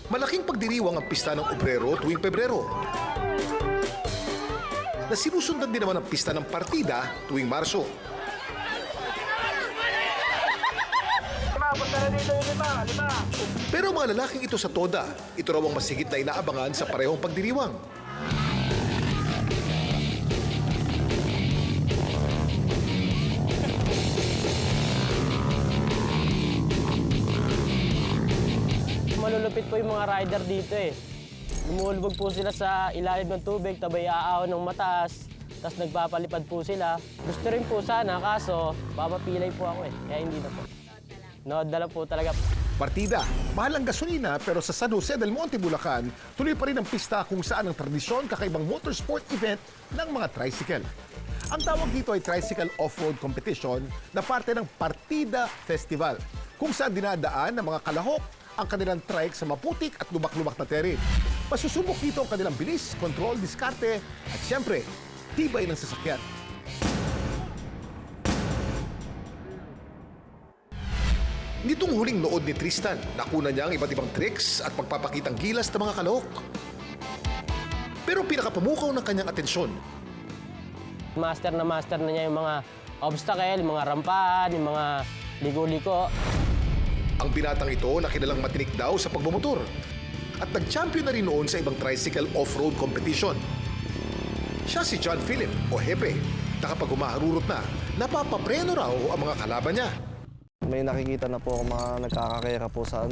Malaking pagdiriwang ang pista ng Obrero tuwing Pebrero, na sinusundan din naman ang pista ng partida tuwing Marso. Pero mga lalaking ito sa Toda, ito raw ang masigit na inaabangan sa parehong pagdiriwang. Malulupit po yung mga rider dito eh. Lumulubog po sila sa ilalim ng tubig, tabay aahon ng mataas, tapos nagpapalipad po sila. Gusto rin po sana, kaso papapilay po ako eh, kaya hindi na po. Nood na lang po talaga. Partida, mahal ang gasolina pero sa San Jose del Monte, Bulacan, tuloy pa rin ang pista kung saan ang tradisyon kakaibang motorsport event ng mga tricycle. Ang tawag dito ay Tricycle Off-Road Competition na parte ng Partida Festival, kung saan dinadaan ng mga kalahok ang kanilang trike sa maputik at lubak-lubak na terrain. Masusubok dito ang kanilang bilis, control, diskarte at siyempre, tibay ng sasakyan. Nitong huling nood ni Tristan, nakuna niya ang iba't ibang tricks at pagpapakitang gilas ng mga kalahok. Pero pinakapamukaw ng kanyang atensyon, Master na niya yung mga obstacle, yung mga rampahan, yung mga ligo-liko. ang binatang ito na kilalang matinik daw sa pagmumotor at nag-champion na rin noon sa ibang tricycle off-road competition. Siya si John Philip o Hepe, na kapag humaharurot na, napapapreno raw ang mga kalaban niya. May nakikita na po ako mga nagkakakera po sa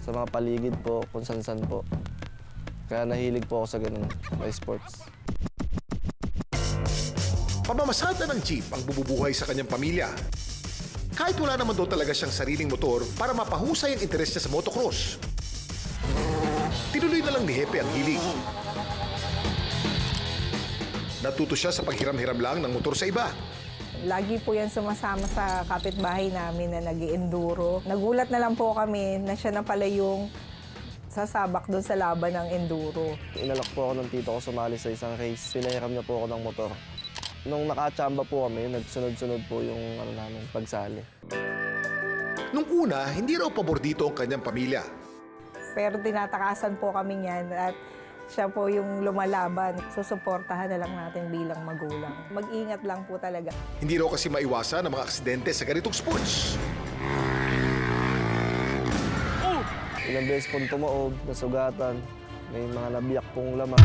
sa mga paligid po, kung san-san po. Kaya nahilig po ako sa ganun, may sports. Pamamasada ng jeep ang bububuhay sa kanyang pamilya. Kahit wala naman daw talaga siyang sariling motor para mapahusay ang interes niya sa motocross. Tinuloy na lang ni Hepe ang hilig. Natuto siya sa paghiram-hiram lang ng motor sa iba. Lagi po yan sumasama sa kapitbahay namin na nag-enduro. Nagulat na lang po kami na siya na pala yung sasabak doon sa laban ng enduro. Inalok po ako ng tito ko sumali sa isang race. Pinahiram niya po ako ng motor. Nung nakachamba po kami, nagsunod-sunod po yung namin, pagsali. Nung una, hindi raw pabor dito ang kanyang pamilya. Pero tinatakasan po kami niyan at siya po yung lumalaban. Susuportahan na lang natin bilang magulang. Mag-ingat lang po talaga. Hindi raw kasi maiwasan ang mga aksidente sa ganitong sports. Ilang beses pong tumaob, nasugatan, may mga nabiyak pong laman.